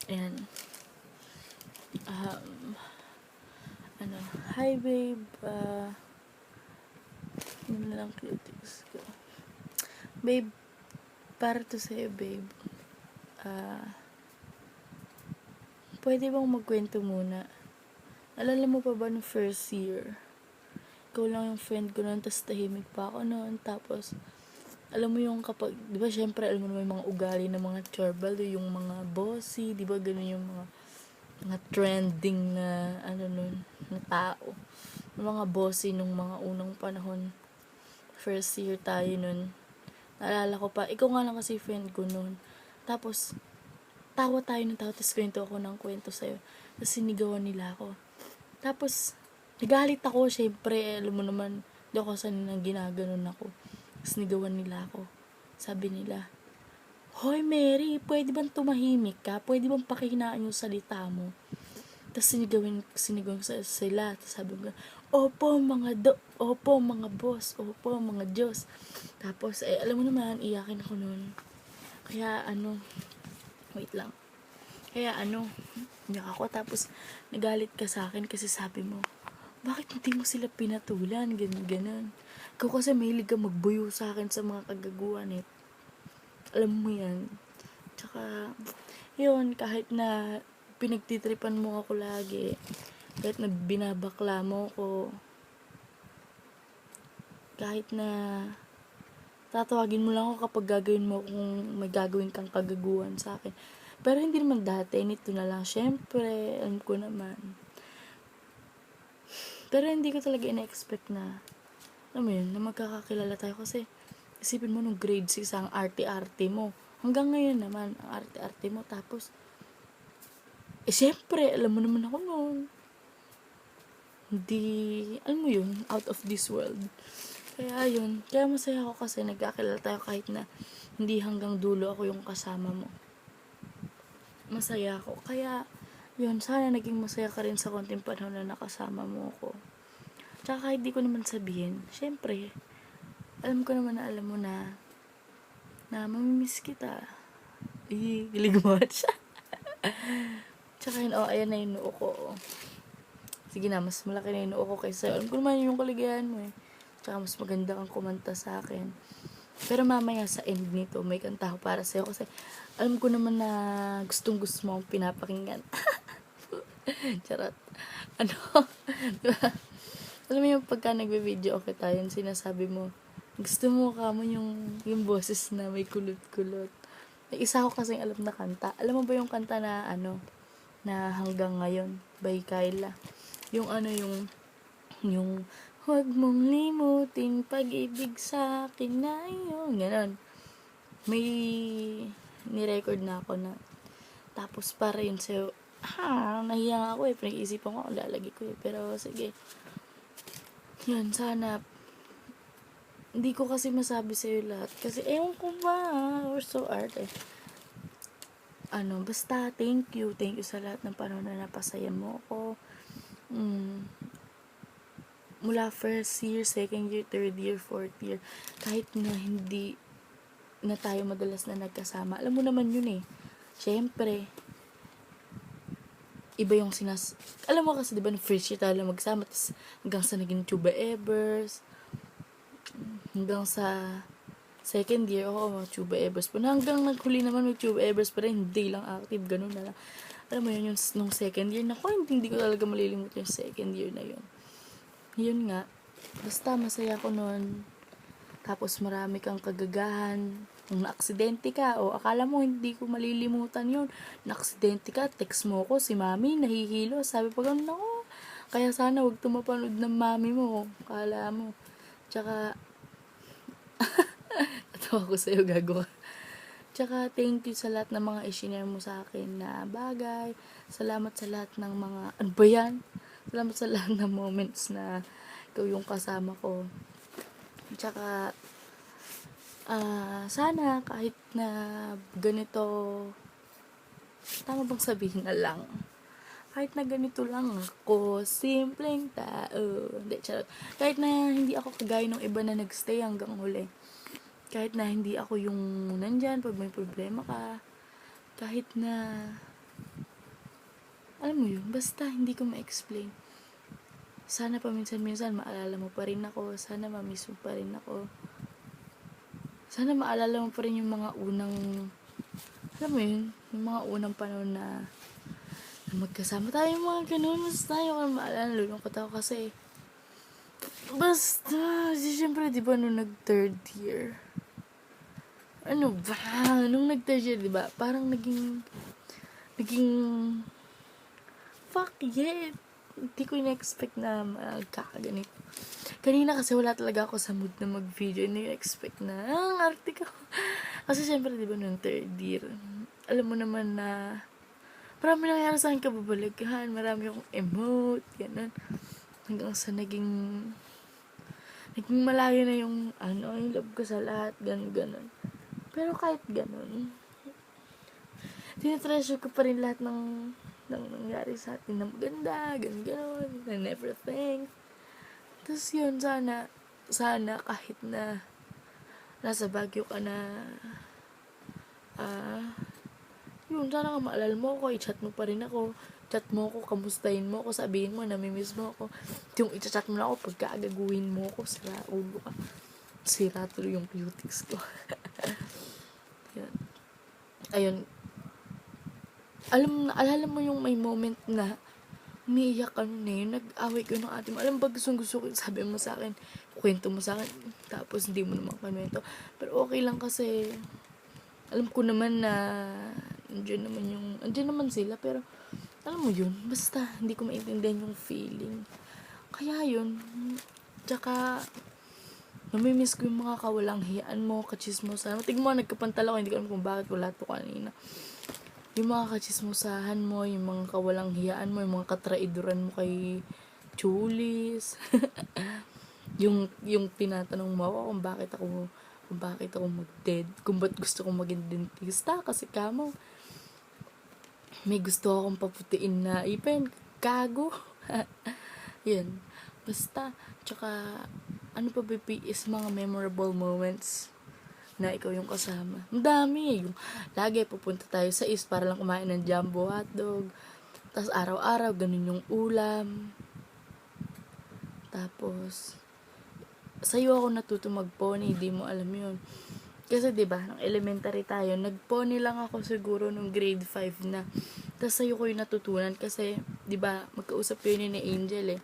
Ayan. Ano, hi babe, yun lang critics ko. Babe, para to sa'yo, babe. Pwede bang magkwento muna? Alala mo pa ba no first year? Ikaw lang yung friend ko noon, tapos tahimik pa ako noon. Tapos, alam mo yung kapag, di ba syempre, alam mo naman yung mga ugali ng mga chorbalo, yung mga bossy, di ba ganun yung mga trending na, ano nun, na tao. Yung mga bossy nung mga unang panahon. First year tayo nun. Naalala ko pa, ikaw nga lang kasi friend ko noon. Tapos, tawa tayo ng tawa, tapos kwento ako ng kwento sa'yo. Tapos sinigawan nila ako. Tapos, nagalit ako, syempre, alam mo naman, di ako sanay nang ginaganon ako. Tapos nigawan nila ako. Sabi nila, Hoy Mary, pwede bang tumahimik ka? Pwede bang pakihinaan yung salita mo? Tapos sinigawan ko sila. Tapos sabi ko, opo mga boss, opo mga Diyos. Tapos, alam mo naman, iyakin ako noon. Kaya wait lang. Kaya iyak ako. Tapos, nagalit ka sa akin kasi sabi mo, bakit hindi mo sila pinatulan? Ganun. Ikaw kasi mahilig ka magbuyo sa akin sa mga kagaguhan eh. Alam mo yan. Tsaka, yun, kahit na pinagtitripan mo ako lagi, kahit na binabakla mo ko, kahit na tatawagin mo lang ako kapag gagawin mo kung may gagawin kang kagaguhan sa akin. Pero hindi naman dati, nito na lang. Syempre, alam ko naman. Pero hindi ko talaga ina-expect na, alam mo yun, na magkakakilala tayo kasi isipin mo nung grade 6 ang arte-arte mo. Hanggang ngayon naman, ang arte-arte mo. Tapos, syempre, alam mo naman ako noon. Hindi, alam mo yun, out of this world. Kaya yun, kaya masaya ako kasi nagkakilala tayo kahit na hindi hanggang dulo ako yung kasama mo. Masaya ako. Kaya, yun, sana naging masaya ka rin sa konting panahon na nakasama mo ako. Tsaka kahit di ko naman sabihin, syempre, alam ko naman na alam mo na mamimiss kita. Gilig mo siya. Tsaka yun, ayan na yung noo ko. Sige na, mas malaki na yung noo ko kaysa, alam ko naman yung kaligayahan mo eh. Tsaka mas maganda kang kumanta sa akin. Pero mamaya sa end nito, may kanta ko para sa'yo kasi alam ko naman na gustong gusto mo akong pinapakinggan. Charot. Diba? Alam mo yung pagka nagbe-video okay tayo, sinasabi mo, gusto mo ka mo yung boses na may kulot-kulot. May isa ko kasing alam na kanta. Alam mo ba yung kanta na na hanggang ngayon by Kyla? Yung yung huwag mong limutin pag-ibig sa akin na yun. Ganon. May ni-record na ako na tapos para yun sa'yo. Nahiya nga ako eh. Pinag-iisipan ko kung lalagay ko eh. Pero sige. Yun, sana hindi ko kasi masabi sa'yo lahat. Kasi ewan ko ba, we're so arte. Basta thank you. Thank you sa lahat ng panahon na napasaya mo ako. Mula first year, second year, third year, fourth year. Kahit na hindi na tayo madalas na nagkasama. Alam mo naman yun eh. Siyempre, iba yung alam mo kasi diba, first year tayo lang magsama, tapos hanggang sa naging Chuba Evers, hanggang sa second year, Chuba Evers pa. Hanggang naghuli naman may Chuba Evers pa rin, hindi lang active, ganun na lang. Alam mo yun, yung nung second year, hindi ko talaga malilimut yung second year na yun. Yun nga, basta masaya ko noon. Tapos marami kang kagagahan. Kung naaksidente ka, akala mo hindi ko malilimutan yun. Naaksidente ka, text mo ko, si mami, nahihilo. Sabi pa gano'n ako. Kaya sana wag tumapanood ng mami mo. Akala mo. Tsaka, natawa ko sa'yo, gago ka. Tsaka, thank you sa lahat ng mga i-share mo sa akin na bagay. Salamat sa lahat ng mga, ano ba yan? Salamat sa lahat ng moments na ikaw yung kasama ko. Tsaka, sana kahit na ganito, tama bang sabihin na lang? Kahit na ganito lang ako, simpleng tao. Hindi, charot. Kahit na hindi ako kagaya ng iba na nagstay hanggang huli. Kahit na hindi ako yung nandyan pag may problema ka. Kahit na alam mo yun, basta hindi ko ma-explain. Sana paminsan-minsan maalala mo pa rin ako, sana ma-miss mo pa rin ako. Sana maalala mo pa rin yung mga unang, alam mo yun, yung mga unang panahon na magkasama tayo, mga ganun. Basta tayo kung maalala, nalulungkot ako kasi basta, siyempre diba nung nag-third year, ano ba, nung nag-third year diba, parang naging fuck yeah, hindi ko in-expect na magkakaganito. Kanina kasi wala talaga ako sa mood na mag-video. Hindi expect na, ang arte ko. Kasi syempre, di ba, nung third year, alam mo naman na marami nangyari sa akin kababalaghan. Marami akong emote, gano'n. Hanggang sa naging malayo na yung, yung love ko sa lahat, gano'n. Pero kahit gano'n, tinitreasure ko pa rin lahat ng nangyari sa atin na maganda, gano'n, and everything. Tapos yun, sana kahit na nasa Baguio ka na, yun, sana ka maalala mo ako, i-chat mo pa rin ako, chat mo ako, kamustahin mo ako, sabihin mo, namimiss mo ako. Yung i-chat mo na ako, pagkaagaguhin mo ako, sira ulo ka. Sira tuloy yung cutics ko. Yan. Ayun, alala mo yung may moment na umiiyak ka nun eh, nag-away ko ng ate mo. Alam ba, gusto ko, sabi mo sa akin, kwento mo sa akin, tapos hindi mo naman kanwento. Pero okay lang kasi, alam ko naman na, andyan naman sila, pero, alam mo yun, basta, hindi ko maintindihan yung feeling. Kaya yun, tsaka, namimiss ko yung mga kawalang hiyaan mo, kachismosan. Tignan mo, nagkapantala ko, hindi ko alam kung bakit wala to kanina. Yung mga kachismosahan mo, yung mga kawalang hiyaan mo, yung mga katraiduran mo kay Chulis. yung tinatanong mo ako kung bakit ako mag-dead, kung ba't gusto kong maging dentista, kasi kamo, may gusto akong paputiin na ipin, gago. Yun. Basta, tsaka, ano pa is mga memorable moments na ikaw yung kasama. Ang dami. Yung lagi pupunta tayo sa East para lang kumain ng jumbo hotdog. Tapos araw-araw, ganun yung ulam. Tapos, sa'yo ako natuto mag-pony, di mo alam yun. Kasi diba, nung elementary tayo, nag-pony lang ako siguro nung grade 5 na. Tapos sa'yo ko yung natutunan kasi, diba, magkausap yun ni Angel eh.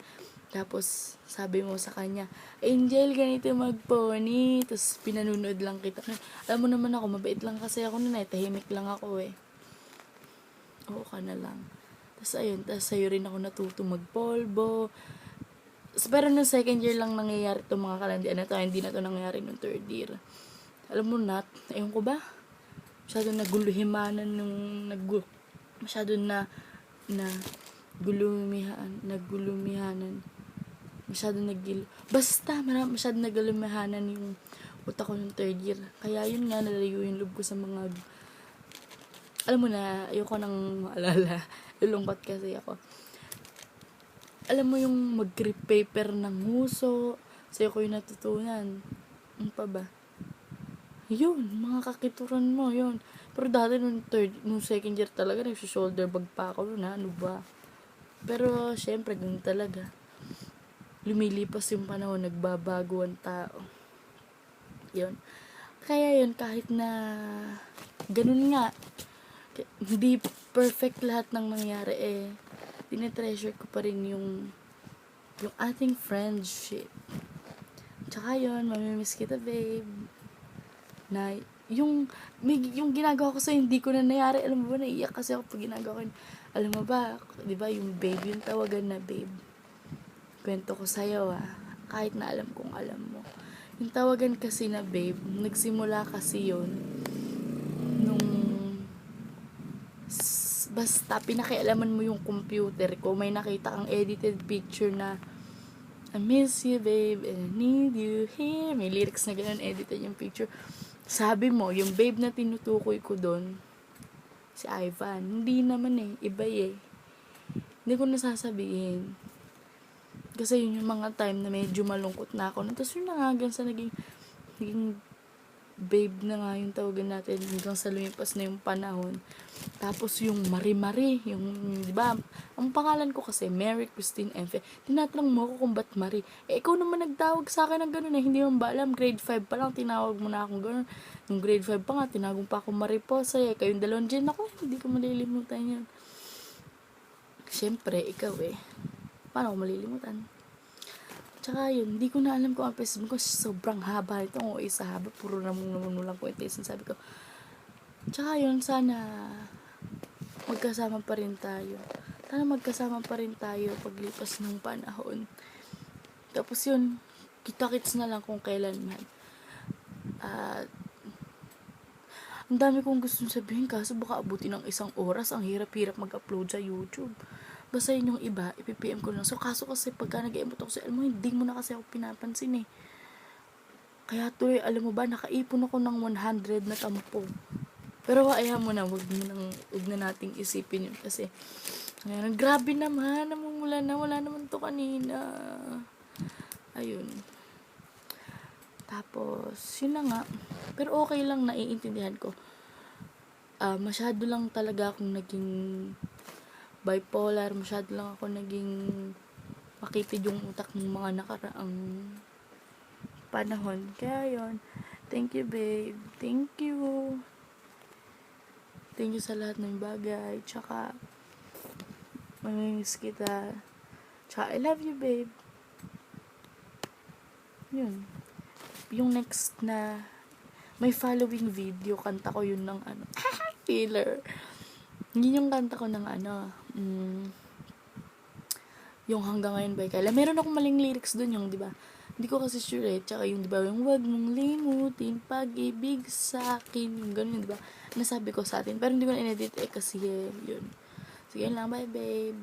Tapos, sabi mo sa kanya, Angel, ganito mag-pony. Tapos, pinanunod lang kita. Alam mo naman ako, mabait lang kasi ako nun eh. Tahimik lang ako eh. Oo ka na lang. Tapos, ayun. Tapos, sa'yo rin ako natuto magpolvo. Pero nung second year lang nangyayari itong mga kalandian na to. Hindi na to nangyayari nung third year. Alam mo, Nat, ayun ko ba? Masyado naguluhimanan masyado na nagulumihanan. Masyado nagalumihanan yung utak ko yung third year. Kaya yun nga, nalayo yung loob ko sa mga, alam mo na, ayoko nang maalala. Lulungkot kasi ako. Alam mo yung mag-grip paper ng nguso, sa'yo ko yung natutunan. Ano pa ba? Yun, mga kakituran mo, yun. Pero dati nung second year talaga, nagsi-shoulder bag pa ako na, ano ba? Pero, syempre, ganun talaga. Lumilipas yung panahon, nagbabago ang tao. Yun. Kaya yun, kahit na ganun nga, hindi perfect lahat ng nangyari eh. Tinetreasure ko pa rin yung ating friendship. Tsaka yun, mamimiss kita, babe. Na, yung ginagawa ko sa hindi ko na nangyari. Alam mo ba, naiiyak kasi ako pag ginagawa ko. Alam mo ba, di ba, yung babe, yung tawagan na babe. Kwento ko sa'yo kahit na alam kong alam mo. Yung tawagan kasi na babe, nagsimula kasi yun nung basta pinakialaman mo yung computer ko, may nakita kang edited picture na I miss you babe and I need you here. May lyrics na ganun, edited yung picture. Sabi mo, yung babe na tinutukoy ko doon, si Ivan. Hindi naman iba Hindi ko nasasabihin. Kasi yun yung mga time na medyo malungkot na ako. Tapos yun na nga, sa naging babe na nga yung tawagan natin hanggang sa lumipas na yung panahon. Tapos yung Marie, yung, di ba, ang pangalan ko kasi, Mary Christine Enfe. Tinatanong mo ako kung ba't Marie. Eh, ikaw naman nagtawag sa akin ng gano'n eh. Hindi mo ba alam, grade 5 pa lang, tinawag mo na akong gano'n. Yung grade 5 pa nga, tinawag pa ako Mariposa eh. Kayong dalawang dyan ako, hindi ko malilimutan yun. Siyempre, ikaw eh. Paano ko malilimutan? Tsaka yun, hindi ko na alam kung ang Facebook ko, sobrang haba ito. O isa haba, puro namang lang ko ito. Sabi ko, tsaka yun, sana magkasama pa rin tayo. Sana magkasama pa rin tayo paglipas ng panahon. Tapos yun, kita-kits na lang kung kailan man. At ang dami kong gustong sabihin kaso baka abutin ng 1 oras. Ang hirap-hirap mag-upload sa YouTube. Basta yun yung iba, ipipm ko lang. So, kaso kasi pagka nag-emote ako sa mo, hindi mo na kasi ako pinapansin eh. Kaya tuloy, alam mo ba, nakaipon ako ng 100 na tampo. Pero ayaw mo na, wag na nating isipin yun. Kasi, ngayon, grabe naman, namumula na, wala naman to kanina. Ayun. Tapos, yun na nga. Pero okay lang, naiintindihan ko. Masyado lang talaga akong naging bipolar, masyado lang ako naging makitid yung utak ng mga nakaraang panahon. Kaya yun, thank you babe, thank you sa lahat ng bagay, tsaka mamimiss kita, tsaka I love you babe. Yun, yung next na may following video, kanta ko yun ng filler. Yun yung kanta ko ng yung Hanggang Ngayon by Kyla. Meron akong maling lyrics dun yung, di ba? Hindi ko kasi sure eh. Tsaka yung, di ba, yung wag mong limutin pag-ibig sa akin. Yung ganun, di ba? Nasabi ko sa atin. Pero hindi ko na inedit eh kasi yun. Sige lang, bye babe.